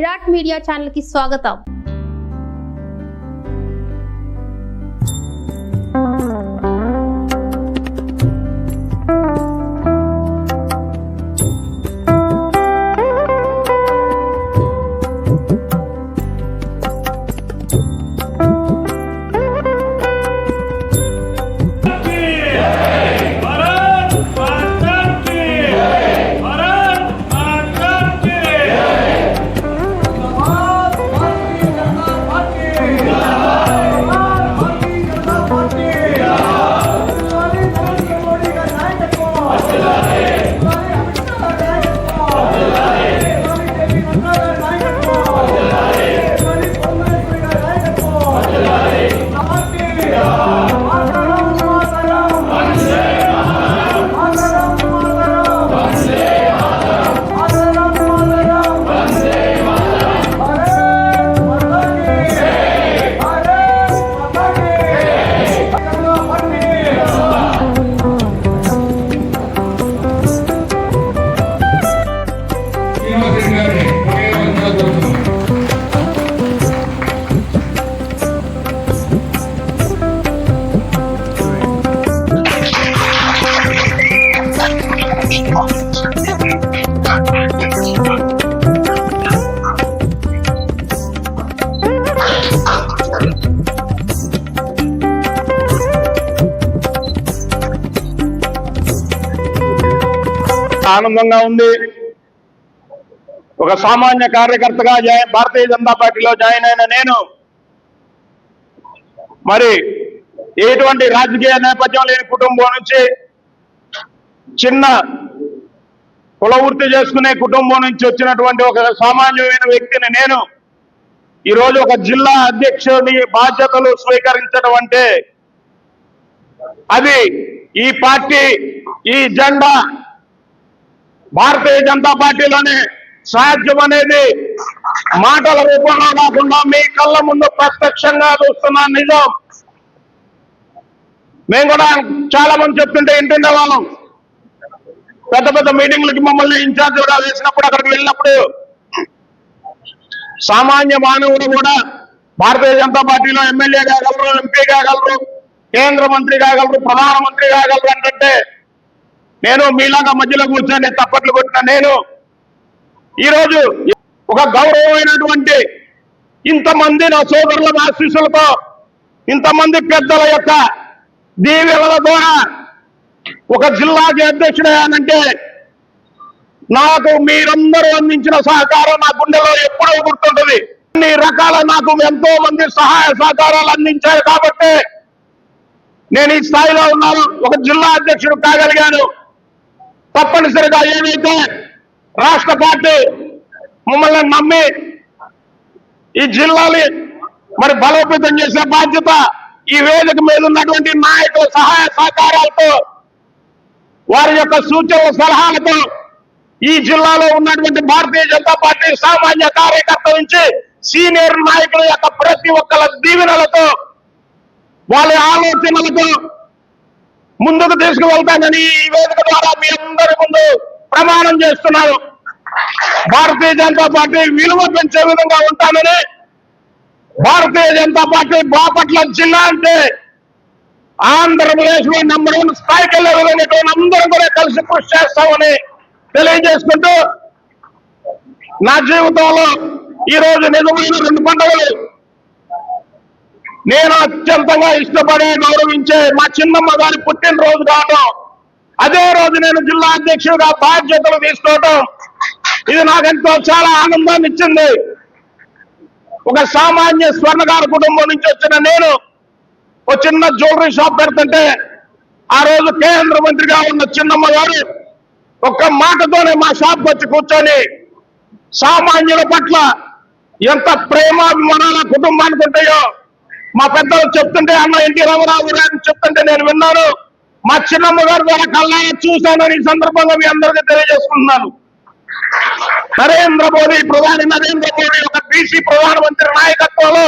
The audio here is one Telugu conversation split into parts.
విరాట్ మీడియా ఛానల్ కి స్వాగతం. ఆనందంగా ఉంది. ఒక సామాన్య కార్యకర్తగా భారతీయ జనతా పార్టీలో జాయిన్ అయిన నేను మరి ఎటువంటి రాజకీయ నేపథ్యం లేని కుటుంబం నుంచి, చిన్న కుల వృత్తి చేసుకునే కుటుంబం నుంచి వచ్చినటువంటి ఒక సామాన్యమైన వ్యక్తిని నేను ఈరోజు ఒక జిల్లా అధ్యక్షుడి బాధ్యతలు స్వీకరించడం అంటే అది ఈ పార్టీ, ఈ జెండా భారతీయ జనతా పార్టీలోనే సాధ్యం అనేది మాటల రూపంలో కాకుండా మీ కళ్ళ ముందు ప్రత్యక్షంగా చూస్తున్న నిజం. మేము కూడా చాలా మంది చెప్తుంటే వింటుండే వాళ్ళం. పెద్ద పెద్ద మీటింగ్లకి మమ్మల్ని ఇన్ఛార్జ్ కూడా వేసినప్పుడు అక్కడికి వెళ్ళినప్పుడు సామాన్య మానవుడు కూడా భారతీయ జనతా పార్టీలో ఎమ్మెల్యే కాగలరు, ఎంపీ కాగలరు, కేంద్ర మంత్రి కాగలరు, ప్రధానమంత్రి కాగలరు అంటే నేను మీలాగా మధ్యలో కూర్చొని తప్పట్లు కొట్టిన నేను ఈరోజు ఒక గౌరవమైనటువంటి ఇంతమంది నా సోదరుల ఆశీస్సులతో, ఇంతమంది పెద్దల యొక్క దీవెనల ద్వారా ఒక జిల్లాకి అధ్యక్షుడయ్యానంటే నాకు మీరందరూ అందించిన సహకారం నా గుండెలో ఎప్పుడూ గుర్తుంటుంది. అన్ని రకాల నాకు ఎంతో మంది సహాయ సహకారాలు అందించారు కాబట్టి నేను ఈ స్థాయిలో ఉన్నాను, ఒక జిల్లా అధ్యక్షుడు కాగలిగాను. తప్పనిసరిగా ఏదైతే రాష్ట్ర పార్టీ మమ్మల్ని నమ్మి ఈ జిల్లాని మరి బలోపేతం చేసే బాధ్యత ఈ వేదిక మీద ఉన్నటువంటి నాయకుల సహాయ సహకారాలతో, వారి యొక్క సూచనల సలహాలతో ఈ జిల్లాలో ఉన్నటువంటి భారతీయ జనతా పార్టీ సామాన్య కార్యకర్త నుంచి సీనియర్ నాయకుల యొక్క ప్రతి ఒక్కల దీవెనలతో, వాళ్ళ ఆలోచనలతో ముందుకు తీసుకువెళ్తానని ఈ వేదిక ద్వారా మీ అందరి ముందు ప్రమాణం చేస్తున్నాను. భారతీయ జనతా పార్టీ విలువ పెంచే విధంగా ఉంటానని, భారతీయ జనతా పార్టీ బాపట్ల జిల్లా అంటే ఆంధ్రప్రదేశ్ లో నంబర్ 1 స్థాయికి వెళ్ళే విధంగా అందరూ కూడా కలిసి కృషి చేస్తామని తెలియజేసుకుంటూ, నా జీవితంలో ఈరోజు నిజమైన 2 పండుగలు నేను అత్యంతంగా ఇష్టపడే, గౌరవించే మా చిన్నమ్మ గారి పుట్టినరోజు కావటం, అదే రోజు నేను జిల్లా అధ్యక్షుడిగా బాధ్యతలు తీసుకోవటం, ఇది నాకెంతో చాలా ఆనందాన్ని ఇచ్చింది. ఒక సామాన్య స్వర్ణకార కుటుంబం నుంచి వచ్చిన నేను ఒక చిన్న జ్యువెలరీ షాప్ పెడుతుంటే ఆ రోజు కేంద్ర మంత్రిగా ఉన్న చిన్నమ్మ గారు ఒక్క మాటతోనే మా షాప్ వచ్చి కూర్చొని సామాన్యుల పట్ల ఎంత ప్రేమాభిమానాల కుటుంబానికి ఉంటాయో మా పెద్దలు చెప్తుంటే, అన్న ఎన్టీ రామారావు గారిని చెప్తుంటే నేను విన్నాను, మా చిన్నమ్మ గారు ద్వారా కళ్ళారా చూశానని ఈ సందర్భంగా మీ అందరికీ తెలియజేసుకుంటున్నాను. ప్రధాని నరేంద్ర మోడీ ఒక బీసీ ప్రధానమంత్రి నాయకత్వంలో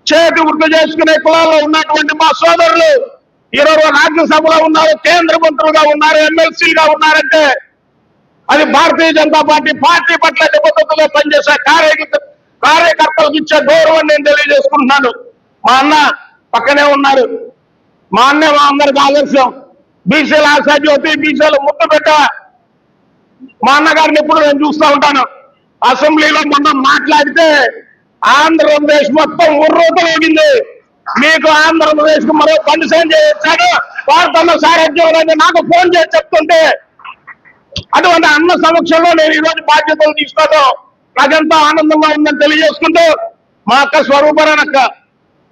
చేతి వృద్ధి చేసుకునే కులాల్లో ఉన్నటువంటి మా సోదరులు ఈరోజు రాజ్యసభలో ఉన్నారు, కేంద్ర మంత్రులుగా ఉన్నారు, ఎమ్మెల్సీలుగా ఉన్నారంటే అది భారతీయ జనతా పార్టీ పట్ల నిబద్ధతగా పనిచేసే కార్యకర్తలకు ఇచ్చే గౌరవం నేను తెలియజేసుకుంటున్నాను. మా అన్న పక్కనే ఉన్నారు. మా అన్నే మా అందరికి ఆదర్శం. బీసీల ఆశాజ్యోతి, బీసీలు ముద్దు పెట్ట మా అన్నగారిని ఎప్పుడు నేను చూస్తూ ఉంటాను. అసెంబ్లీలో మొన్న మాట్లాడితే ఆంధ్రప్రదేశ్ మొత్తం ఉర్రూతలోగింది. మీకు ఆంధ్రప్రదేశ్ కు మరో పని సాయం చేశాడు వార్తల్లో సారథ్యం అని నాకు ఫోన్ చేసి చెప్తుంటే, అటువంటి అన్న సమక్షంలో నేను ఈరోజు బాధ్యతలు తీసుకోవడం నాకెంతో ఆనందంగా ఉందని తెలియజేసుకుంటూ, మా అక్క స్వరూపరానక్క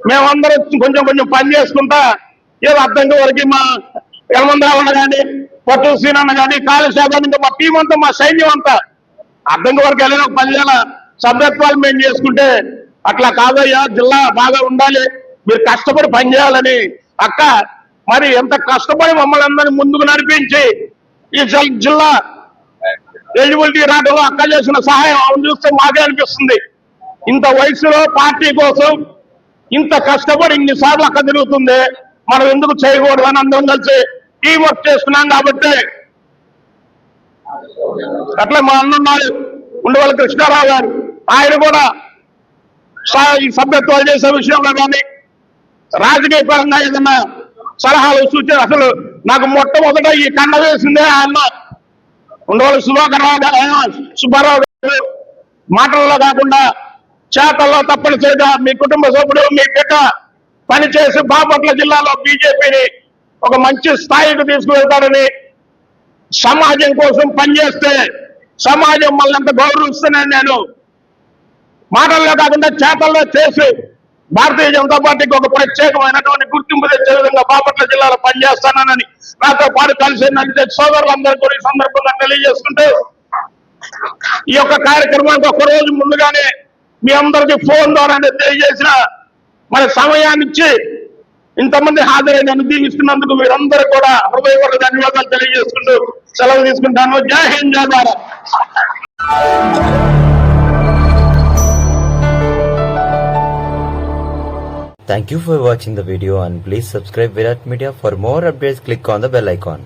మేమందరం కొంచెం పని చేసుకుంటా ఏదో అర్థంగా వరకు మా యలమందరావు కానీ పట్టు శ్రీనన్న కానీ కాళేశ్వరం ఇంకా మా టీం అంతా మా సైన్యం అంతా అర్థంగా వరకు వెళ్ళిన 10 ఏళ్ళ సభ్యత్వాలు మేము చేసుకుంటే, అట్లా కాదయ్యా జిల్లా బాగా ఉండాలి, మీరు కష్టపడి పనిచేయాలని అక్క మరి ఎంత కష్టపడి మమ్మల్ని అందరినీ ముందుకు నడిపించి ఈ జిల్లా ఎలిజిబిలిటీ రావడంలో అక్క చేసిన సహాయం అవును చూస్తే మాకే అనిపిస్తుంది. ఇంత వయసులో పార్టీ కోసం ఇంత కష్టపడి ఇన్నిసార్లు అక్క తిరుగుతుంది, మనం ఎందుకు చేయకూడదు అని అందరం కలిసి టీం వర్క్ చేస్తున్నాం. కాబట్టి అట్లా మా అన్నున్నారు ఉండవల్లి కృష్ణారావు గారు, ఆయన కూడా ఈ సభ్యత్వాలు చేసే విషయంలో కానీ రాజకీయ పరంగా ఏదన్నా సలహాలు సూచన, అసలు నాకు మొట్టమొదట ఈ కండ వేసిందే ఆయన ఉండవల్లి సుబ్బారావు గారు. మాటల్లో కాకుండా చేతల్లో తప్పనిసరిగా మీ కుటుంబ సభ్యుడు మీ బిడ్డ పనిచేసి బాపట్ల జిల్లాలో బీజేపీని ఒక మంచి స్థాయికి తీసుకువెళ్తారని, సమాజం కోసం పనిచేస్తే సమాజం మళ్ళీ అంత గౌరవిస్తున్నాను నేను మాటల్లో కాకుండా చేతల్లో చేసి భారతీయ జనతా పార్టీకి ఒక ప్రత్యేకమైనటువంటి గుర్తింపు తెచ్చే విధంగా బాపట్ల జిల్లాలో పనిచేస్తానని నాతో పాటు కలిసి నడిచే సోదరులందరూ కూడా ఈ సందర్భంగా తెలియజేసుకుంటూ, ఈ యొక్క కార్యక్రమానికి ఒక రోజు ముందుగానే మీ అందరికీ ఫోన్ ద్వారా తెలియజేసిన మన సమయాన్ని ఇచ్చి ఇంతమంది హాజరై నన్ను దీవిస్తున్నందుకు మీరందరూ కూడా హృదయపూర్వక ధన్యవాదాలు తెలియజేసుకుంటూ సెలవు తీసుకుంటాను. జై హింద్, జై Bharat. Thank you for watching the video and please subscribe Virat Media. For more updates, click on the bell icon.